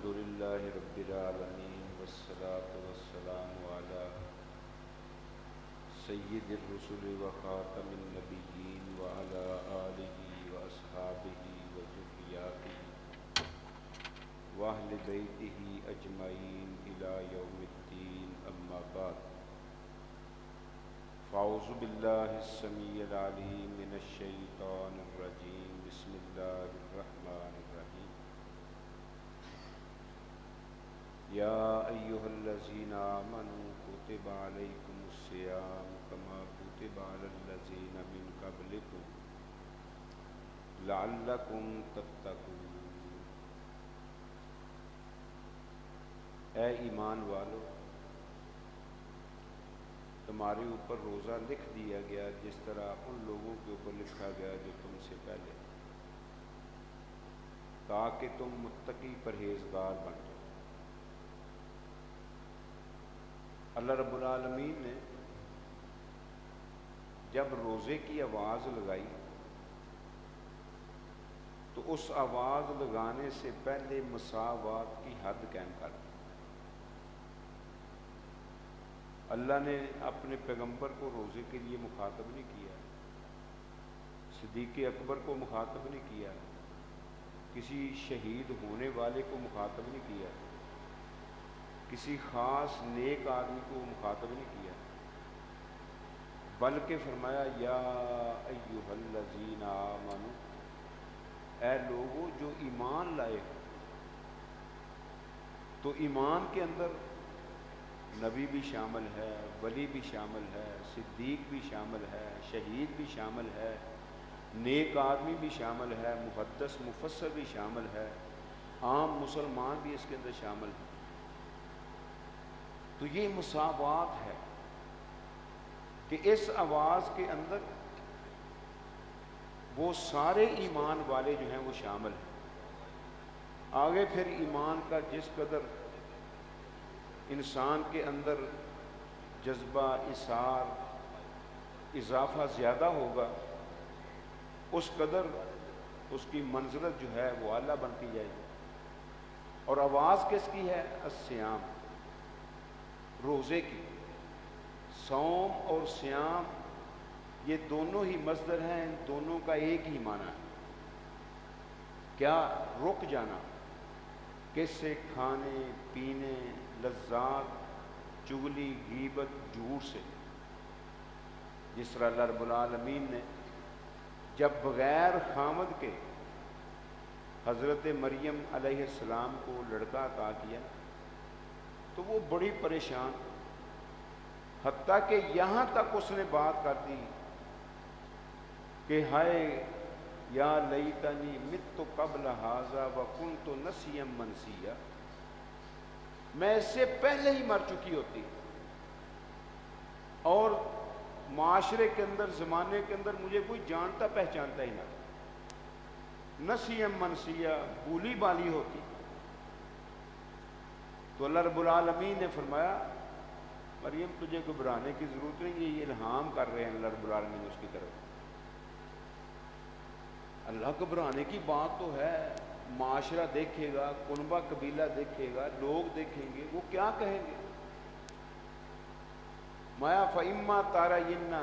الحمد لله رب العالمين والصلاة والسلام على سيد الرسل وخاتم النبيين وعلى آله وأصحابه وذرياته وأهل بيته أجمعين إلى يوم الدين أما بعد فأعوذ بالله السميع العليم من الشيطان الرجيم بسم الله الرحمن الرحيم يا أيها الذين آمنوا كتب عليكم الصيام كما كتب على الذين من قبلكم لعلكم تتقون۔ اے ایمان والو، تمہارے اوپر روزہ لکھ دیا گیا جس طرح ان لوگوں کے اوپر لکھا گیا جو تم سے پہلے، تاکہ تم متقی پرہیزگار بن جاؤ۔ اللہ رب العالمین نے جب روزے کی آواز لگائی تو اس آواز لگانے سے پہلے مساوات کی حد قائم کر دی۔ اللہ نے اپنے پیغمبر کو روزے کے لیے مخاطب نہیں کیا، صدیق اکبر کو مخاطب نہیں کیا، کسی شہید ہونے والے کو مخاطب نہیں کیا، کسی خاص نیک آدمی کو مخاطب نہیں کیا، بلکہ فرمایا یا ایھا الذین آمنوا، اے لوگوں جو ایمان لائے ہو۔ تو ایمان کے اندر نبی بھی شامل ہے، ولی بھی شامل ہے، صدیق بھی شامل ہے، شہید بھی شامل ہے، نیک آدمی بھی شامل ہے، محدث مفسر بھی شامل ہے، عام مسلمان بھی اس کے اندر شامل ہے۔ تو یہ مساوات ہے کہ اس آواز کے اندر وہ سارے ایمان والے جو ہیں وہ شامل ہیں۔ آگے پھر ایمان کا جس قدر انسان کے اندر جذبہ اثار اضافہ زیادہ ہوگا، اس قدر اس کی منزلت جو ہے وہ اعلیٰ بنتی جائے گی۔ اور آواز کس کی ہے؟ الصیام، روزے کی۔ صوم اور صیام یہ دونوں ہی مصدر ہیں، ان دونوں کا ایک ہی معنی ہے۔ کیا؟ رک جانا، کس سے؟ کھانے پینے، لذات، چغلی، غیبت، جھوٹ سے۔ جس طرح اللہ رب العالمین نے جب بغیر خامد کے حضرت مریم علیہ السلام کو لڑکا عطا کیا تو وہ بڑی پریشان، حتیٰ کہ یہاں تک اس نے بات کر دی کہ ہائے یا لیتنی مت قبل ھذا وکنت نسیا منسیا، میں اس سے پہلے ہی مر چکی ہوتی، اور معاشرے کے اندر، زمانے کے اندر مجھے کوئی جانتا پہچانتا ہی نہ، نسیا منسیا، بھولی بالی ہوتی۔ تو اللہ رب العالمین نے فرمایا مریم تجھے گھبرانے کی ضرورت نہیں، یہ الہام کر رہے ہیں اللہ رب العالمین اس کی طرف۔ اللہ گھبرانے کی بات تو ہے، معاشرہ دیکھے گا، کنبہ قبیلہ دیکھے گا، لوگ دیکھیں گے، وہ کیا کہیں گے؟ مایا فَإِمَّا تَرَيِنَّ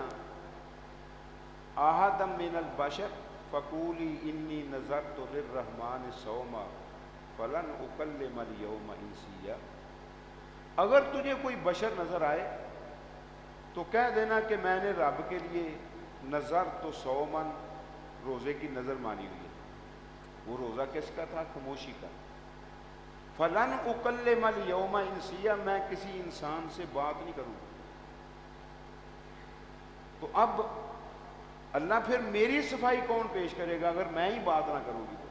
أَحَدًا مِّنَ الْبَشَرِ فَقُولِي إِنِّي نَذَرْتُ لِلرَّحْمَٰنِ صَوْمًا فَلَنْ أُكَلِّمَ الْيَوْمَ إِنسِيًّا، اگر تجھے کوئی بشر نظر آئے تو کہہ دینا کہ میں نے رب کے لیے نظر تو صومن، روزے کی نظر مانی ہوئی ہے۔ وہ روزہ کس کا تھا؟ خاموشی کا۔ فَلَنْ أُكَلِّمَ الْيَوْمَ إِنسِيًّا، میں کسی انسان سے بات نہیں کروں۔ تو اب اللہ پھر میری صفائی کون پیش کرے گا اگر میں ہی بات نہ کروں گی؟ تو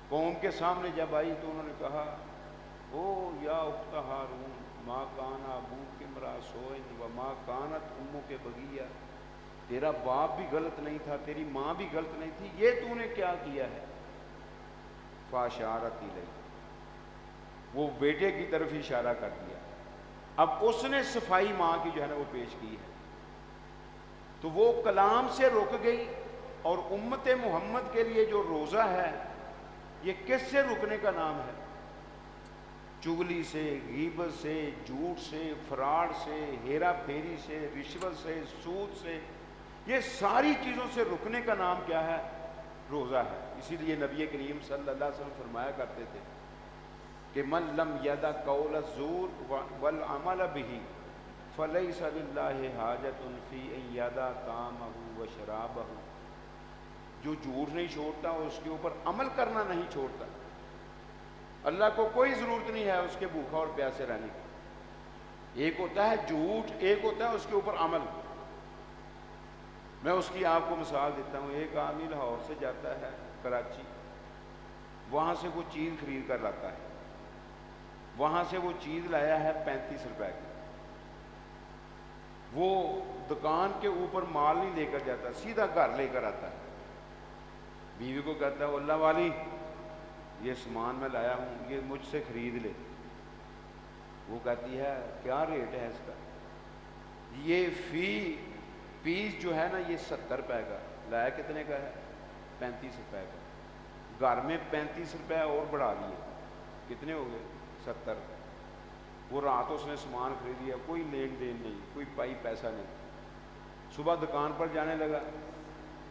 قوم کے سامنے جب آئی تو انہوں نے کہا او یا اخت ہارون ما کان ابوک امرأ سوء وما کانت امک بغیہ، تیرا باپ بھی غلط نہیں تھا، تیری ماں بھی غلط نہیں تھی، یہ تو نے کیا کیا ہے؟ فاشارت الیہ، وہ بیٹے کی طرف اشارہ کر دیا۔ اب اس نے صفائی ماں کی جو ہے نا وہ پیش کی ہے، تو وہ کلام سے رک گئی۔ اور امت محمد کے لیے جو روزہ ہے یہ کس سے رکنے کا نام ہے؟ چگلی سے، غیبت سے، جھوٹ سے، فراڈ سے، ہیرا پھیری سے، رشوت سے، سود سے، یہ ساری چیزوں سے رکنے کا نام کیا ہے؟ روزہ ہے۔ اسی لیے نبی کریم صلی اللہ علیہ وسلم فرمایا کرتے تھے کہ من لم یدع قول الزور والعمل به فلیس للہ حاجۃ فی ان یدع طعامہ وشرابہ، جو جھوٹ نہیں چھوڑتا اور اس کے اوپر عمل کرنا نہیں چھوڑتا، اللہ کو کوئی ضرورت نہیں ہے اس کے بھوکا اور پیاسے رہنے کی۔ ایک ہوتا ہے جھوٹ، ایک ہوتا ہے اس کے اوپر عمل۔ میں اس کی آپ کو مثال دیتا ہوں۔ ایک آدمی لاہور سے جاتا ہے کراچی، وہاں سے وہ چیز خرید کر لاتا ہے، وہاں سے وہ چیز لایا ہے 35 روپے کی، وہ دکان کے اوپر مال نہیں لے کر جاتا، سیدھا گھر لے کر آتا ہے، بیوی کو کہتا ہے اللہ والی یہ سامان میں لایا ہوں، یہ مجھ سے خرید لے۔ وہ کہتی ہے کیا ریٹ ہے اس کا؟ یہ فی پیس جو ہے نا یہ 70 روپے کا، لایا کتنے کا ہے؟ 35 روپے کا۔ گھر میں 35 روپے اور بڑھا لیے، کتنے ہو گئے؟ 70۔ وہ رات اس نے سامان خرید لیا، کوئی لین دین نہیں، کوئی پائی پیسہ نہیں۔ صبح دکان پر جانے لگا،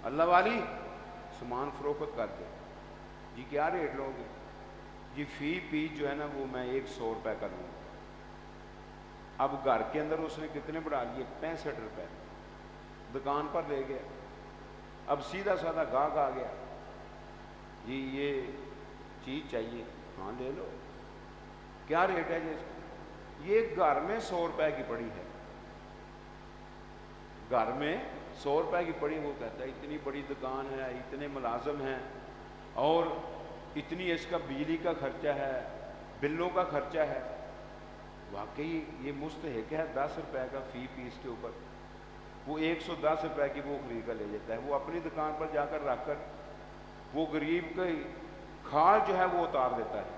اللہ والی سامان فروخت کر دے۔ جی کیا ریٹ لو گے؟ جی فی پیس جو ہے نا وہ میں 100 روپے کا لوں گا۔ اب گھر کے اندر اس نے کتنے بڑھا لیے؟ 65 روپے۔ دکان پر لے گیا، اب سیدھا سادہ گاہک آ گیا، جی یہ چیز چاہیے، ہاں لے لو، کیا ریٹ ہے جی اس کا؟ یہ گھر میں 100 روپے کی پڑی ہے، گھر میں 100 روپے کی پڑی۔ وہ کہتا ہے اتنی بڑی دکان ہے، اتنے ملازم ہیں، اور اتنی اس کا بجلی کا خرچہ ہے، بلوں کا خرچہ ہے، واقعی یہ مستحق ہے 10 روپے کا فی پیس کے اوپر۔ وہ 110 روپے کی وہ خرید کر لے جاتا ہے، وہ اپنی دکان پر جا کر رکھ کر وہ غریب کی کھال جو ہے وہ اتار دیتا ہے۔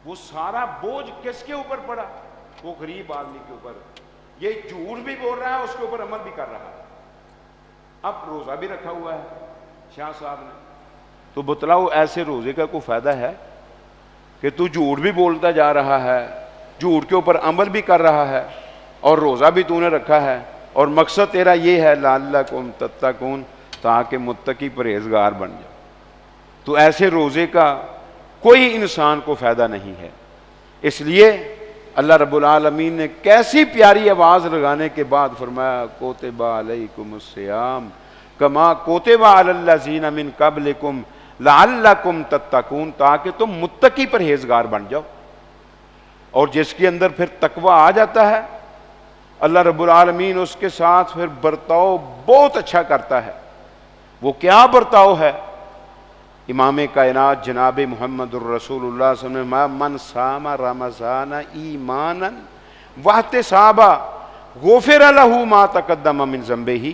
وہ سارا بوجھ کس کے اوپر پڑا؟ وہ غریب آدمی کے اوپر۔ یہ جھوٹ بھی بول رہا ہے، اس کے اوپر عمل بھی کر رہا ہے۔ اب روزہ بھی رکھا ہوا ہے شاہ صاحب نے، تو بتلاؤ ایسے روزے کا کوئی فائدہ ہے کہ تو جھوٹ بھی بولتا جا رہا ہے، جھوٹ کے اوپر عمل بھی کر رہا ہے، اور روزہ بھی تو نے رکھا ہے، اور مقصد تیرا یہ ہے لعلکم تتقون، تاکہ متقی پرہیزگار بن جاؤ۔ تو ایسے روزے کا کوئی انسان کو فائدہ نہیں ہے۔ اس لیے اللہ رب العالمین نے کیسی پیاری آواز لگانے کے بعد فرمایا کتب علیکم الصیام کما کتب علی الذین من قبلکم لعلکم تتقون، تاکہ تم متقی پرہیزگار بن جاؤ۔ اور جس کے اندر پھر تقوی آ جاتا ہے، اللہ رب العالمین اس کے ساتھ پھر برتاؤ بہت اچھا کرتا ہے۔ وہ کیا برتاؤ ہے؟ امام کائنات جناب محمد الرسول اللہ صلی اللہ علیہ وسلم من صام رمضان ایمانا واحتسابا غفر لہ ما تقدم من ذنبہ،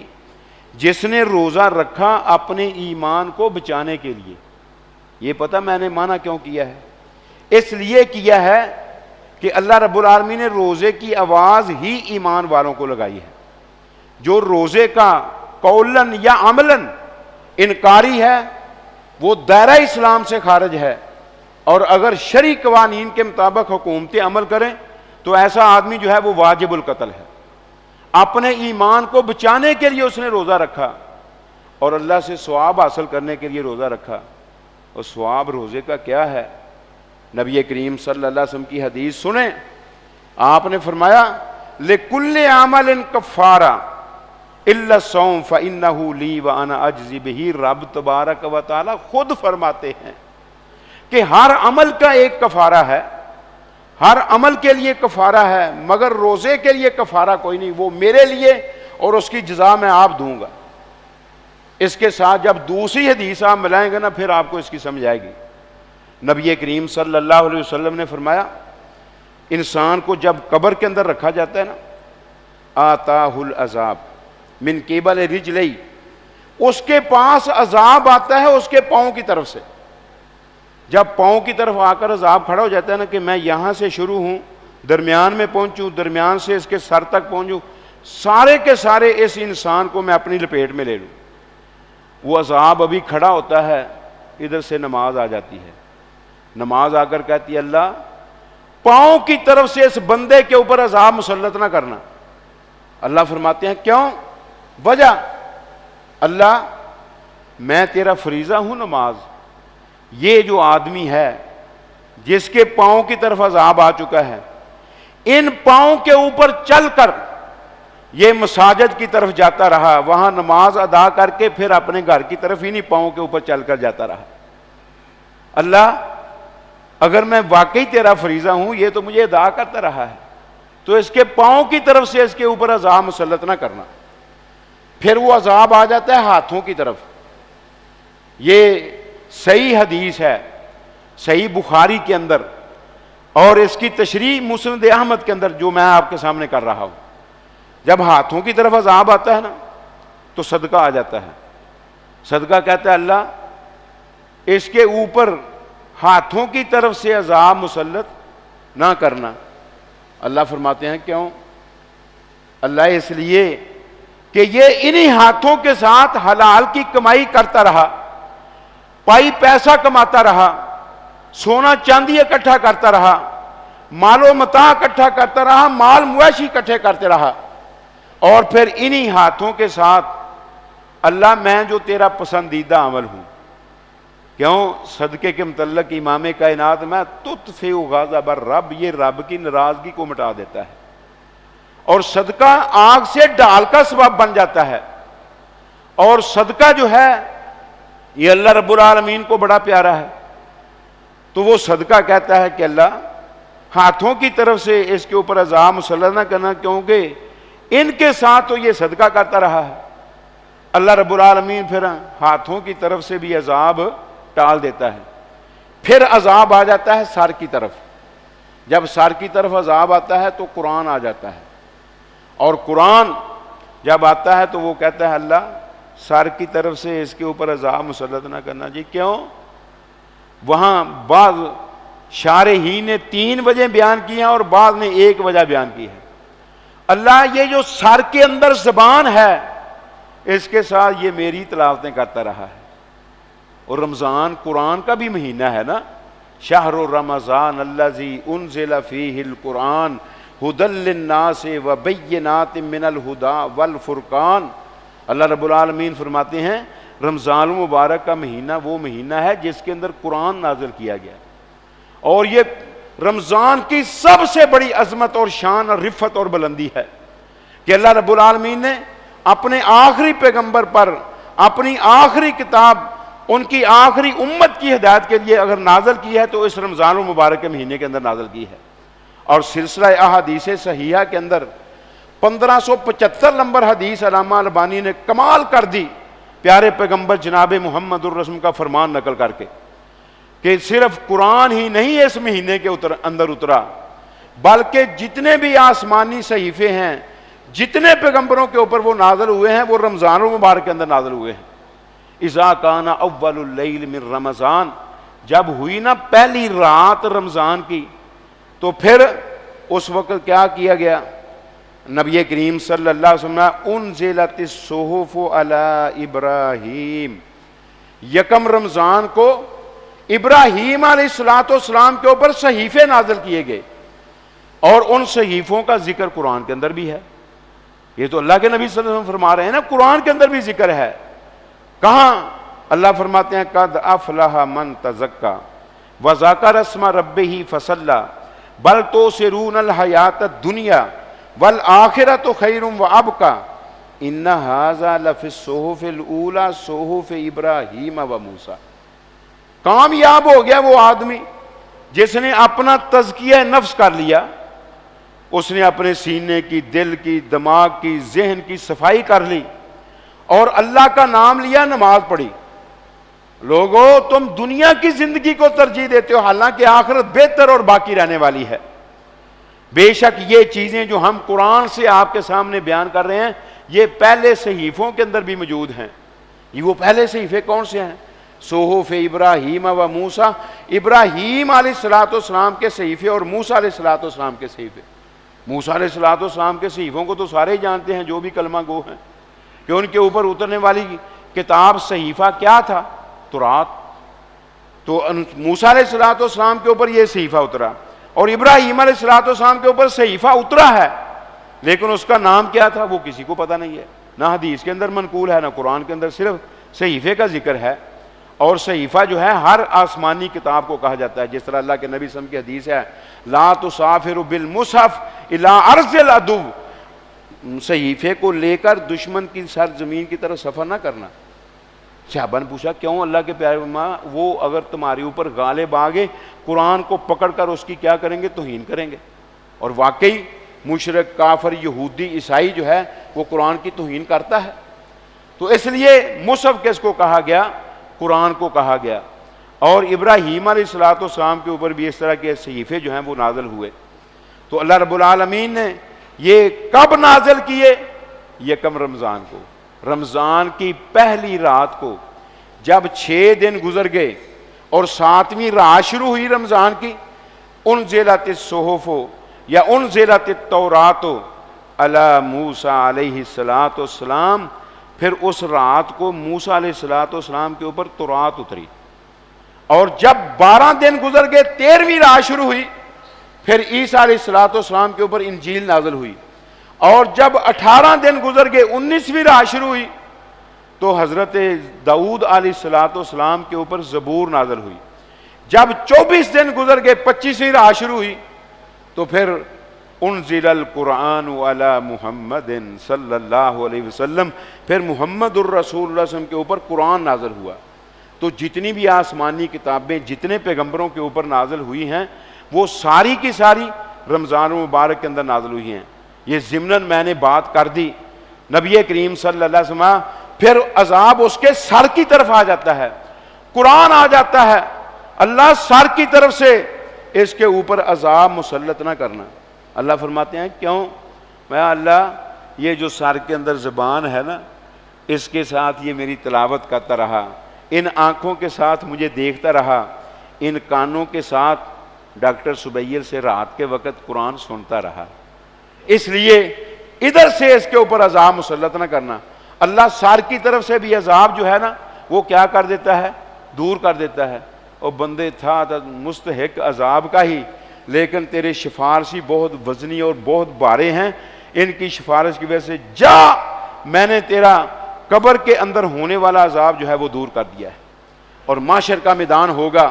جس نے روزہ رکھا اپنے ایمان کو بچانے کے لیے۔ یہ پتہ میں نے معنی کیوں کیا ہے؟ اس لیے کیا ہے کہ اللہ رب العالمین نے روزے کی آواز ہی ایمان والوں کو لگائی ہے۔ جو روزے کا قولن یا عملاً انکاری ہے وہ دائرہ اسلام سے خارج ہے، اور اگر شرعی قوانین کے مطابق حکومتیں عمل کریں تو ایسا آدمی جو ہے وہ واجب القتل ہے۔ اپنے ایمان کو بچانے کے لیے اس نے روزہ رکھا اور اللہ سے ثواب حاصل کرنے کے لیے روزہ رکھا۔ اور ثواب روزے کا کیا ہے؟ نبی کریم صلی اللہ علیہ وسلم کی حدیث سنیں، آپ نے فرمایا لِكُلِّ عَمَلٍ كَفَّارَةٌ إِلَّا الصَّوْمَ فَإِنَّهُ لِي وَأَنَا أَجْزِي بِهِ۔ رب تبارک و تعالی خود فرماتے ہیں کہ ہر عمل کا ایک کفارہ ہے، ہر عمل کے لیے کفارہ ہے، مگر روزے کے لیے کفارہ کوئی نہیں، وہ میرے لیے اور اس کی جزا میں آپ دوں گا۔ اس کے ساتھ جب دوسری حدیث آپ ملائیں گے نا پھر آپ کو اس کی سمجھ آئے گی۔ نبی کریم صلی اللہ علیہ وسلم نے فرمایا انسان کو جب قبر کے اندر رکھا جاتا ہے نا، آتاہ العذاب من قبل رجلی، اس کے پاس عذاب آتا ہے اس کے پاؤں کی طرف سے۔ جب پاؤں کی طرف آ کر عذاب کھڑا ہو جاتا ہے نا کہ میں یہاں سے شروع ہوں، درمیان میں پہنچوں، درمیان سے اس کے سر تک پہنچوں، سارے کے سارے اس انسان کو میں اپنی لپیٹ میں لے لوں۔ وہ عذاب ابھی کھڑا ہوتا ہے، ادھر سے نماز آ جاتی ہے، نماز آ کر کہتی ہے اللہ پاؤں کی طرف سے اس بندے کے اوپر عذاب مسلط نہ کرنا۔ اللہ فرماتے ہیں کیوں؟ وجہ، اللہ میں تیرا فریضہ ہوں نماز، یہ جو آدمی ہے جس کے پاؤں کی طرف عذاب آ چکا ہے، ان پاؤں کے اوپر چل کر یہ مساجد کی طرف جاتا رہا، وہاں نماز ادا کر کے پھر اپنے گھر کی طرف انہی پاؤں کے اوپر چل کر جاتا رہا۔ اللہ اگر میں واقعی تیرا فریضہ ہوں، یہ تو مجھے ادا کرتا رہا ہے، تو اس کے پاؤں کی طرف سے اس کے اوپر عذاب مسلط نہ کرنا۔ پھر وہ عذاب آ جاتا ہے ہاتھوں کی طرف۔ یہ صحیح حدیث ہے، صحیح بخاری کے اندر، اور اس کی تشریح مسند احمد کے اندر جو میں آپ کے سامنے کر رہا ہوں۔ جب ہاتھوں کی طرف عذاب آتا ہے نا تو صدقہ آ جاتا ہے۔ صدقہ کہتا ہے اللہ اس کے اوپر ہاتھوں کی طرف سے عذاب مسلط نہ کرنا۔ اللہ فرماتے ہیں کیوں؟ اللہ اس لیے کہ یہ انہی ہاتھوں کے ساتھ حلال کی کمائی کرتا رہا، پائی پیسہ کماتا رہا، سونا چاندی اکٹھا کرتا رہا، مال و متاع اکٹھا کرتا رہا، مال مویشی اکٹھے کرتے رہا، اور پھر انہی ہاتھوں کے ساتھ اللہ میں جو تیرا پسندیدہ عمل ہوں۔ کیوں؟ صدقے کے متعلق امام کائنات میں تطفئ غضب الرب، یہ رب کی ناراضگی کو مٹا دیتا ہے، اور صدقہ آگ سے ڈال کا سبب بن جاتا ہے۔ اور صدقہ جو ہے یہ اللہ رب العالمین کو بڑا پیارا ہے، تو وہ صدقہ کہتا ہے کہ اللہ ہاتھوں کی طرف سے اس کے اوپر عذاب مسلط نہ کرنا، کیونکہ ان کے ساتھ تو یہ صدقہ کرتا رہا ہے۔ اللہ رب العالمین پھر ہاتھوں کی طرف سے بھی عذاب ٹال دیتا ہے۔ پھر عذاب آ جاتا ہے سر کی طرف۔ جب سر کی طرف عذاب آتا ہے تو قرآن آ جاتا ہے، اور قرآن جب آتا ہے تو وہ کہتا ہے اللہ سر کی طرف سے اس کے اوپر عذاب مسلط نہ کرنا۔ جی کیوں؟ وہاں بعض شارحین نے 3 وجہ بیان کی ہیں اور بعض نے 1 وجہ بیان کی ہے۔ اللہ یہ جو سر کے اندر زبان ہے اس کے ساتھ یہ میری تلاوتیں کرتا رہا ہے، اور رمضان قرآن کا بھی مہینہ ہے نا، شہر رمضان الذی انزل فیہ القرآن ھدی للناس وبینات من الھدی والفرقان۔ اللہ رب العالمین فرماتے ہیں رمضان المبارک کا مہینہ وہ مہینہ ہے جس کے اندر قرآن نازل کیا گیا، اور یہ رمضان کی سب سے بڑی عظمت اور شان اور رفت اور بلندی ہے کہ اللہ رب العالمین نے اپنے آخری پیغمبر پر اپنی آخری کتاب ان کی آخری امت کی ہدایت کے لیے اگر نازل کی ہے تو اس رمضان المبارک کے مہینے کے اندر نازل کی ہے۔ اور سلسلہ احادیث صحیحہ کے اندر 1575 نمبر حدیث علامہ البانی نے کمال کر دی پیارے پیغمبر جناب محمد الرسول کا فرمان نقل کر کے کہ صرف قرآن ہی نہیں اس مہینے کے اندر اترا، بلکہ جتنے بھی آسمانی صحیفے ہیں، جتنے پیغمبروں کے اوپر وہ نازل ہوئے ہیں وہ رمضان المبارک کے اندر نازل ہوئے ہیں۔ اذا کان اول اللیل من رمضان، جب ہوئی نا پہلی رات رمضان کی تو پھر اس وقت کیا کیا گیا؟ نبی کریم صلی اللہ علیہ وسلم انزلت الصحف علی ابراہیم، یکم رمضان کو ابراہیم علیہ السلام کے اوپر صحیفے نازل کیے گئے، اور ان صحیفوں کا ذکر قرآن کے اندر بھی ہے۔ یہ تو اللہ کے نبی صلی اللہ علیہ وسلم فرما رہے ہیں نا، قرآن کے اندر بھی ذکر ہے۔ کہاں؟ اللہ فرماتے ہیں قد افلح من تزکا وذکر اسم ربہ فصلی بل تؤثرون الحیاۃ الدنیا والآخرۃ خیر وابقی ان ھذا لفی الصحف الاولی صحف ابراہیم وموسیٰ۔ کامیاب ہو گیا وہ آدمی جس نے اپنا تزکیہ نفس کر لیا، اس نے اپنے سینے کی، دل کی، دماغ کی، ذہن کی صفائی کر لی اور اللہ کا نام لیا، نماز پڑھی۔ لوگو تم دنیا کی زندگی کو ترجیح دیتے ہو، حالانکہ آخرت بہتر اور باقی رہنے والی ہے۔ بے شک یہ چیزیں جو ہم قرآن سے آپ کے سامنے بیان کر رہے ہیں یہ پہلے صحیفوں کے اندر بھی موجود ہیں۔ یہ وہ پہلے صحیفے کون سے ہیں؟ صحف ابراہیم و موسیٰ، ابراہیم علیہ السلام کے صحیفے اور موسیٰ علیہ السلام کے صحیفے۔ موسیٰ علیہ السلام کے صحیفوں کو تو سارے جانتے ہیں جو بھی کلمہ گو ہیں، کہ ان کے اوپر اترنے والی کتاب صحیفہ کیا تھا؟ تورات۔ تو موسیٰ علیہ السلام کے اوپر یہ صحیفہ اترا، اور ابراہیم علیہ السلام کے اوپر صحیفہ اترا ہے، لیکن اس کا نام کیا تھا وہ کسی کو پتہ نہیں ہے، نہ حدیث کے اندر منقول ہے نہ قرآن کے اندر، صرف صحیفے کا ذکر ہے۔ اور صحیفہ جو ہے ہر آسمانی کتاب کو کہا جاتا ہے، جس طرح اللہ کے نبی صلی اللہ علیہ وسلم کی حدیث ہے لا تسافر بالمصحف الی ارض العدو، صحیفے کو لے کر دشمن کی سرزمین کی طرف سفر نہ کرنا۔ صحابہ نے پوچھا کیوں اللہ کے پیارے وہ اگر تمہارے اوپر غالب آ گئے قرآن کو پکڑ کر اس کی کیا کریں گے؟ توہین کریں گے۔ اور واقعی مشرک کافر یہودی عیسائی جو ہے وہ قرآن کی توہین کرتا ہے، تو اس لیے مصحف کس کو کہا گیا؟ قرآن کو کہا گیا۔ اور ابراہیم علیہ السلام کے اوپر بھی اس طرح کے صحیفے جو ہیں وہ نازل ہوئے۔ تو اللہ رب العالمین نے یہ کب نازل کیے؟ یکم رمضان کو، رمضان کی پہلی رات کو، جب 6 دن گزر گئے اور 7ویں رات شروع ہوئی رمضان کی، انزلت الصحف یا انزلت التوراۃ علی موسیٰ علیہ السلام، پھر اس رات کو موسیٰ علیہ السلام کے اوپر تورات اتری۔ اور جب 12 دن گزر گئے 13ویں رات شروع ہوئی، پھر عیسیٰ علیہ السلام کے اوپر انجیل نازل ہوئی۔ اور جب 18 دن گزر گئے 19ویں رات شروع ہوئی تو حضرت داؤد علیہ السلام کے اوپر زبور نازل ہوئی۔ جب 24 دن گزر گئے 25ویں رات شروع ہوئی تو پھر انزل القرآن علی محمد صلی اللہ علیہ وسلم، پھر محمد الرسول اللہ صلی اللہ علیہ وسلم کے اوپر قرآن نازل ہوا۔ تو جتنی بھی آسمانی کتابیں جتنے پیغمبروں کے اوپر نازل ہوئی ہیں وہ ساری کی ساری رمضان مبارک کے اندر نازل ہوئی ہیں۔ یہ ضمناً میں نے بات کر دی، نبی کریم صلی اللہ علیہ وسلم پھر عذاب اس کے سر کی طرف آ جاتا ہے، قرآن آ جاتا ہے، اللہ سر کی طرف سے اس کے اوپر عذاب مسلط نہ کرنا۔ اللہ فرماتے ہیں کیوں؟ میں اللہ یہ جو سر کے اندر زبان ہے نا اس کے ساتھ یہ میری تلاوت کرتا رہا، ان آنکھوں کے ساتھ مجھے دیکھتا رہا، ان کانوں کے ساتھ ڈاکٹر سبیل سے رات کے وقت قرآن سنتا رہا، اس لیے ادھر سے اس کے اوپر عذاب مسلط نہ کرنا۔ اللہ سار کی طرف سے بھی عذاب جو ہے نا وہ کیا کر دیتا ہے؟ دور کر دیتا ہے۔ اور بندے تھا مستحق عذاب کا ہی، لیکن تیرے سفارشی بہت وزنی اور بہت بارے ہیں، ان کی سفارش کی وجہ سے جا، میں نے تیرا قبر کے اندر ہونے والا عذاب جو ہے وہ دور کر دیا ہے۔ اور محشر کا میدان ہوگا،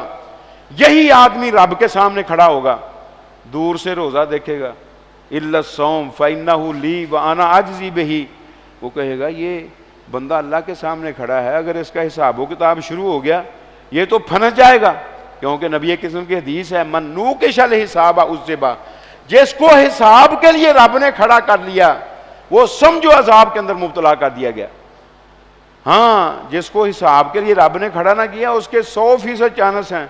یہی آدمی رب کے سامنے کھڑا ہوگا، دور سے روزہ دیکھے گا، الا الصوم فانہ لی وانا اجزی بہ، وہ کہے گا یہ بندہ اللہ کے سامنے کھڑا ہے، اگر اس کا حساب و کتاب شروع ہو گیا یہ تو پھنس جائے گا، کیونکہ نبی قسم کی حدیث ہے من نوقش الحساب عذب، جس کو حساب کے لیے رب نے کھڑا کر لیا وہ سمجھو عذاب کے اندر مبتلا کر دیا گیا۔ ہاں جس کو حساب کے لیے رب نے کھڑا نہ کیا اس کے 100% چانس ہیں،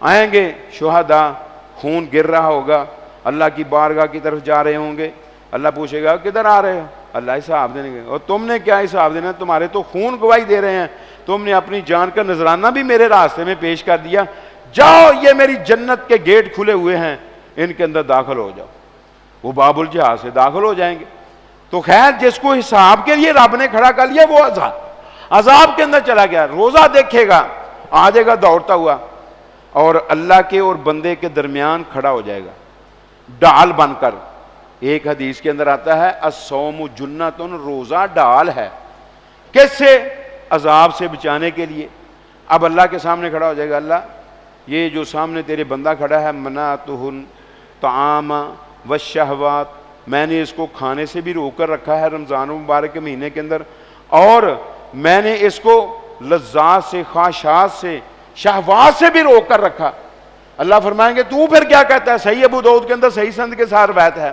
آئیں گے شہداء، خون گر رہا ہوگا، اللہ کی بارگاہ کی طرف جا رہے ہوں گے، اللہ پوچھے گا کدھر آ رہے ہو؟ اللہ حساب دینے گے، اور تم نے کیا حساب دینا؟ تمہارے تو خون گواہی دے رہے ہیں، تم نے اپنی جان کا نذرانہ بھی میرے راستے میں پیش کر دیا، جاؤ یہ میری جنت کے گیٹ کھلے ہوئے ہیں ان کے اندر داخل ہو جاؤ۔ وہ باب الجہاد سے داخل ہو جائیں گے۔ تو خیر جس کو حساب کے لیے رب نے کھڑا کر لیا وہ عذاب کے اندر چلا گیا، روزہ دیکھے گا، آ جائے گا دوڑتا ہوا اور اللہ کے اور بندے کے درمیان کھڑا ہو جائے گا ڈال بن کر۔ ایک حدیث کے اندر آتا ہے الصوم جنۃ، روزہ ڈال ہے، کس سے؟ عذاب سے بچانے کے لیے۔ اب اللہ کے سامنے کھڑا ہو جائے گا، اللہ یہ جو سامنے تیرے بندہ کھڑا ہے منعتہ الطعام والشہوات، میں نے اس کو کھانے سے بھی روک کر رکھا ہے رمضان مبارک کے مہینے کے اندر، اور میں نے اس کو لذات سے، خواہشات سے، شہوات سے بھی روک کر رکھا۔ اللہ فرمائیں گے تو پھر کیا کہتا ہے؟ صحیح ابو داؤد کے اندر صحیح سند کے ساتھ روایت ہے،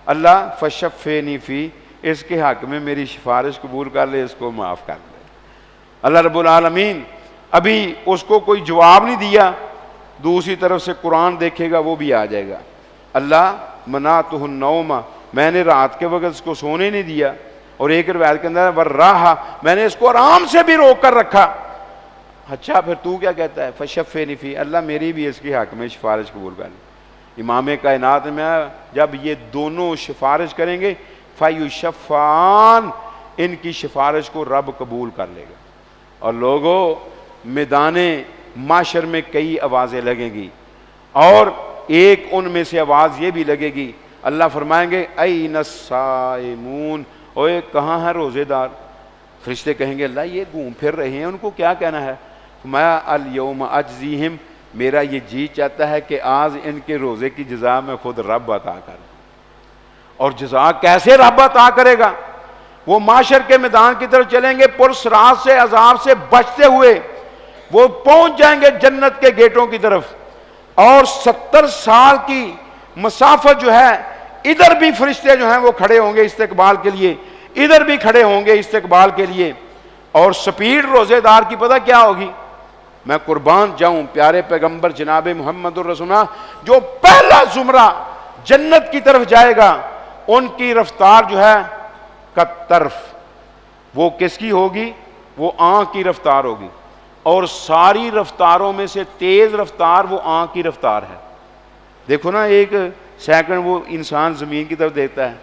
اللہ فشفینی فی، اس کے حق میں میری سفارش قبول کر لے، اس کو معاف کر لے۔ اللہ رب العالمین ابھی اس کو کوئی جواب نہیں دیا، دوسری طرف سے قرآن دیکھے گا وہ بھی آ جائے گا، اللہ منعتہ النوم، میں نے رات کے وقت اس کو سونے نہیں دیا، اور ایک روایت کے اندر والراحہ، میں نے اس کو آرام سے بھی روک کر رکھا۔ اچھا پھر تو کیا کہتا ہے؟ فشفینی فی، اللہ میری بھی اس کے حق میں سفارش قبول کر لے۔ امام کائنات میں جب یہ دونوں سفارش کریں گے فیشفعان، ان کی سفارش کو رب قبول کر لے گا۔ اور لوگوں میدان معاشر میں کئی آوازیں لگیں گی، اور ایک ان میں سے آواز یہ بھی لگے گی، اللہ فرمائیں گے این الصائمون، اوے کہاں ہیں روزے دار؟ فرشتے کہیں گے اللہ یہ گھوم پھر رہے ہیں، ان کو کیا کہنا ہے؟ فرمایا الیوم اجزیہم، میرا یہ جی چاہتا ہے کہ آج ان کے روزے کی جزا میں خود رب عطا کر دوں۔ اور جزا کیسے رب عطا کرے گا؟ وہ معاشر کے میدان کی طرف چلیں گے، پرسرات سے عذاب سے بچتے ہوئے وہ پہنچ جائیں گے جنت کے گیٹوں کی طرف، اور 70 سال کی مسافت جو ہے، ادھر بھی فرشتے جو ہیں وہ کھڑے ہوں گے استقبال کے لیے، ادھر بھی کھڑے ہوں گے استقبال کے لیے، اور سپیڈ روزے دار کی پتہ کیا ہوگی؟ میں قربان جاؤں پیارے پیغمبر جناب محمد الرسول اللہ، جو پہلا زمرہ جنت کی طرف جائے گا ان کی رفتار جو ہے کطرف، وہ کس کی ہوگی؟ وہ آنکھ کی رفتار ہوگی، اور ساری رفتاروں میں سے تیز رفتار وہ آنکھ کی رفتار ہے۔ دیکھو نا، ایک سیکنڈ وہ انسان زمین کی طرف دیکھتا ہے،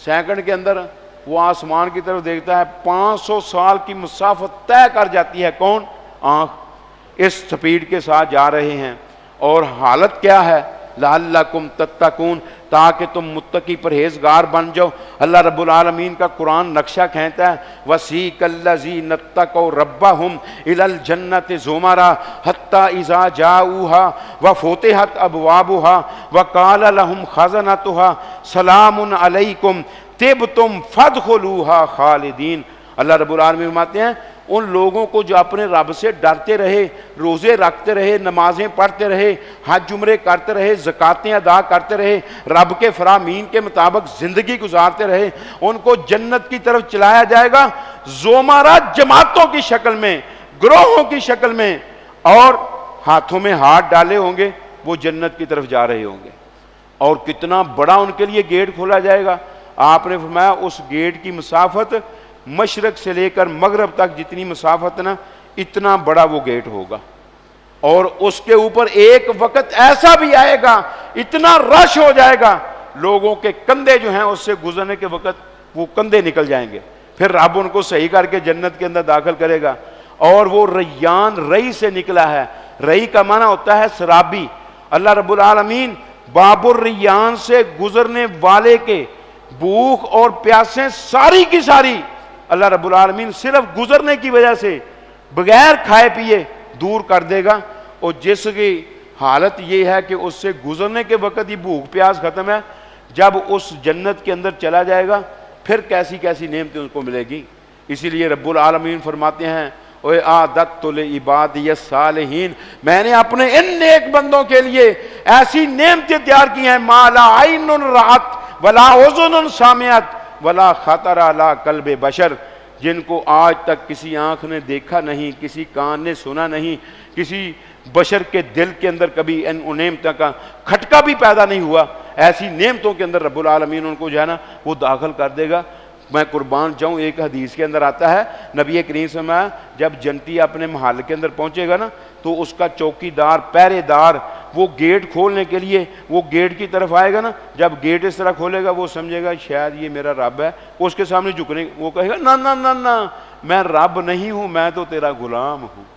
سیکنڈ کے اندر وہ آسمان کی طرف دیکھتا ہے، 500 سال کی مسافت طے کر جاتی ہے۔ کون؟ آنکھ۔ اس سپیڈ کے ساتھ جا رہے ہیں، اور حالت کیا ہے؟ لعلکم تتقون، تاکہ تم متقی پرہیزگار بن جاؤ۔ اللہ رب العالمین کا قرآن نقشہ کھینچتا ہے، وَسِیقَ الَّذِینَ اتَّقَوْا رَبَّهُمْ إِلَى الْجَنَّةِ زُمَرًا حَتَّىٰ إِذَا جَاءُوهَا وَفُتِحَتْ أَبْوَابُهَا وَقَالَ لَهُمْ خَزَنَتُهَا سَلَامٌ عَلَيْكُمْ طِبْتُمْ فَادْخُلُوهَا خَالِدِينَ۔ اللہ رب العالمین فرماتے ہیں ان لوگوں کو جو اپنے رب سے ڈرتے رہے، روزے رکھتے رہے، نمازیں پڑھتے رہے، حج عمرے کرتے رہے، زکاتیں ادا کرتے رہے، رب کے فرامین کے مطابق زندگی گزارتے رہے، ان کو جنت کی طرف چلایا جائے گا زمرہ، جماعتوں کی شکل میں، گروہوں کی شکل میں، اور ہاتھوں میں ہاتھ ڈالے ہوں گے، وہ جنت کی طرف جا رہے ہوں گے۔ اور کتنا بڑا ان کے لیے گیٹ کھولا جائے گا۔ آپ نے فرمایا اس گیٹ کی مسافت مشرق سے لے کر مغرب تک جتنی مسافت نا، اتنا بڑا وہ گیٹ ہوگا، اور اس کے اوپر ایک وقت ایسا بھی آئے گا، اتنا رش ہو جائے گا، لوگوں کے کندھے جو ہیں اس سے گزرنے کے وقت وہ کندھے نکل جائیں گے، پھر رب ان کو صحیح کر کے جنت کے اندر داخل کرے گا۔ اور وہ ریان رئی سے نکلا ہے، رئی کا معنی ہوتا ہے سرابی۔ اللہ رب العالمین باب الریان سے گزرنے والے کے بھوک اور پیاسیں ساری کی ساری اللہ رب العالمین صرف گزرنے کی وجہ سے بغیر کھائے پیے دور کر دے گا، اور جس کی حالت یہ ہے کہ اس سے گزرنے کے وقت ہی بھوک پیاس ختم ہے، جب اس جنت کے اندر چلا جائے گا پھر کیسی کیسی نعمتیں اس کو ملے گی۔ اسی لیے رب العالمین فرماتے ہیں اے اعددت لعبادی الصالحین، میں نے اپنے ان نیک بندوں کے لیے ایسی نعمتیں تیار کی ہیں، ما لا عین رأت ولا اذن سمعت ولا خطر علی قلب بشر، جن کو آج تک کسی آنکھ نے دیکھا نہیں، کسی کان نے سنا نہیں، کسی بشر کے دل کے اندر کبھی ان نعمتوں کا کھٹکا بھی پیدا نہیں ہوا۔ ایسی نعمتوں کے اندر رب العالمین ان کو جو ہے نا وہ داخل کر دے گا۔ میں قربان جاؤں، ایک حدیث کے اندر آتا ہے نبی کریم صلی اللہ علیہ وسلم جب جنتی اپنے محل کے اندر پہنچے گا نا تو اس کا چوکی دار، پہرے دار، وہ گیٹ کھولنے کے لیے وہ گیٹ کی طرف آئے گا نا، جب گیٹ اس طرح کھولے گا وہ سمجھے گا شاید یہ میرا رب ہے، اس کے سامنے جھکنے، وہ کہے گا نا نا نا نا، میں رب نہیں ہوں، میں تو تیرا غلام ہوں۔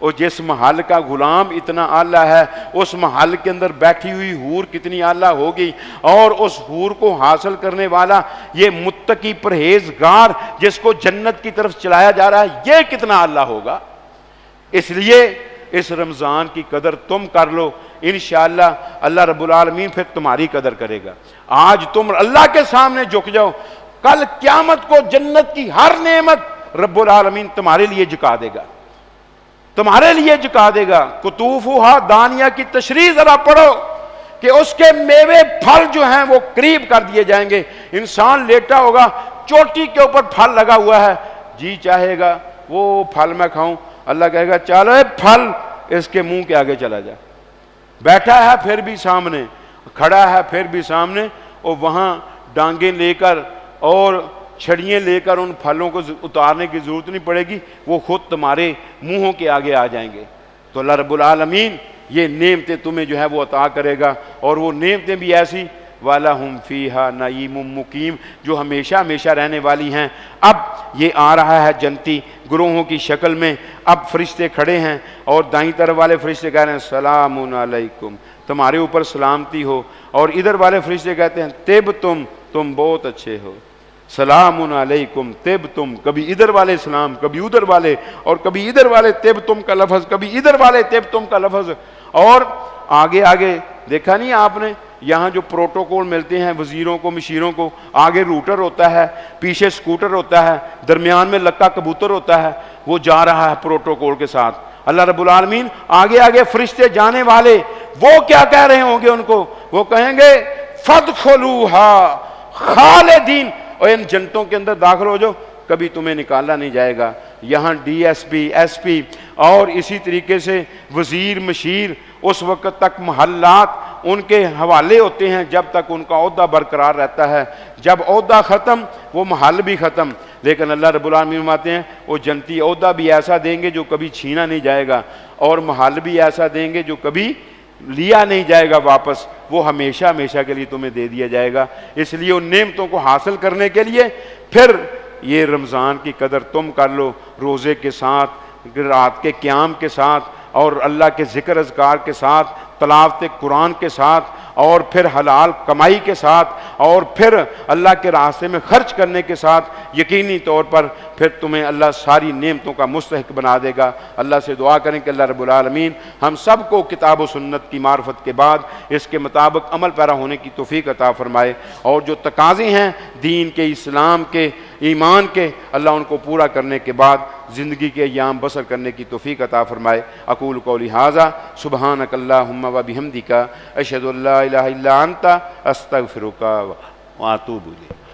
اور جس محل کا غلام اتنا اعلیٰ ہے، اس محل کے اندر بیٹھی ہوئی حور کتنی اعلیٰ ہوگی، اور اس حور کو حاصل کرنے والا یہ متقی پرہیزگار جس کو جنت کی طرف چلایا جا رہا ہے، یہ کتنا اعلیٰ ہوگا۔ اس لیے اس رمضان کی قدر تم کر لو، انشاءاللہ اللہ رب العالمین پھر تمہاری قدر کرے گا۔ آج تم اللہ کے سامنے جھک جاؤ، کل قیامت کو جنت کی ہر نعمت رب العالمین تمہارے لیے جھکا دے گا، تمہارے لیے جھکا دے گا۔ قطوفہا دانیہ کی تشریح ذرا پڑھو کہ اس کے میوے پھل جو ہیں وہ قریب کر دیے جائیں گے۔ انسان لیٹا ہوگا، چوٹی کے اوپر پھل لگا ہوا ہے، جی چاہے گا وہ پھل میں کھاؤں، اللہ کہے گا چلو اے پھل اس کے منہ کے آگے چلا جا۔ بیٹھا ہے پھر بھی سامنے، کھڑا ہے پھر بھی سامنے، اور وہاں ڈانگیں لے کر اور چھڑیاں لے کر ان پھلوں کو اتارنے کی ضرورت نہیں پڑے گی، وہ خود تمہارے منہوں کے آگے آ جائیں گے۔ تو اللہ رب العالمین یہ نعمتیں تمہیں جو ہے وہ عطا کرے گا، اور وہ نعمتیں بھی ایسی وَلَهُمْ فِيهَا نَعِيمٌ مُقِيمٌ جو ہمیشہ ہمیشہ رہنے والی ہیں۔ اب یہ آ رہا ہے جنتی گروہوں کی شکل میں، اب فرشتے کھڑے ہیں اور دائیں طرف والے فرشتے کہہ رہے ہیں سلام علیکم تمہارے اوپر سلامتی ہو. اور ادھر والے فرشتے کہتے ہیں طب تم بہت اچھے ہو، سلام علیکم طب تم، کبھی ادھر والے سلام، کبھی ادھر والے، اور کبھی ادھر والے طب تم کا لفظ، کبھی ادھر والے طب تم کا لفظ. اور آگے آگے دیکھا نہیں آپ نے یہاں جو پروٹوکول ملتے ہیں وزیروں کو مشیروں کو، آگے روٹر ہوتا ہے، پیچھے سکوٹر ہوتا ہے، درمیان میں لکا کبوتر ہوتا ہے، وہ جا رہا ہے پروٹوکول کے ساتھ. اللہ رب العالمین آگے آگے فرشتے جانے والے وہ کیا کہہ رہے ہوں گے ان کو؟ وہ کہیں گے فادخلوہا خالدین، اور ان جنتوں کے اندر داخل ہو جاؤ، کبھی تمہیں نکالا نہیں جائے گا. یہاں D S P, S P اور اسی طریقے سے وزیر مشیر، اس وقت تک محلات ان کے حوالے ہوتے ہیں جب تک ان کا عہدہ برقرار رہتا ہے. جب عہدہ ختم وہ محل بھی ختم. لیکن اللہ رب العالمین فرماتے ہیں وہ جنتی عہدہ بھی ایسا دیں گے جو کبھی چھینا نہیں جائے گا، اور محل بھی ایسا دیں گے جو کبھی لیا نہیں جائے گا واپس، وہ ہمیشہ ہمیشہ کے لیے تمہیں دے دیا جائے گا. اس لیے ان نعمتوں کو حاصل کرنے کے لیے پھر یہ رمضان کی قدر تم کر لو، روزے کے ساتھ، رات کے قیام کے ساتھ، اور اللہ کے ذکر اذکار کے ساتھ، تلاوت قرآن کے ساتھ، اور پھر حلال کمائی کے ساتھ، اور پھر اللہ کے راستے میں خرچ کرنے کے ساتھ. یقینی طور پر پھر تمہیں اللہ ساری نعمتوں کا مستحق بنا دے گا. اللہ سے دعا کریں کہ اللہ رب العالمین ہم سب کو کتاب و سنت کی معرفت کے بعد اس کے مطابق عمل پیرا ہونے کی توفیق عطا فرمائے، اور جو تقاضے ہیں دین کے، اسلام کے، ایمان کے، اللہ ان کو پورا کرنے کے بعد زندگی کے ایام بسر کرنے کی توفیق عطا فرمائے. اقول قولی ھذا سبحانک اللہم و بحمدک اشہد ان لا الہ الا انت استغفرک و اتوب الیک.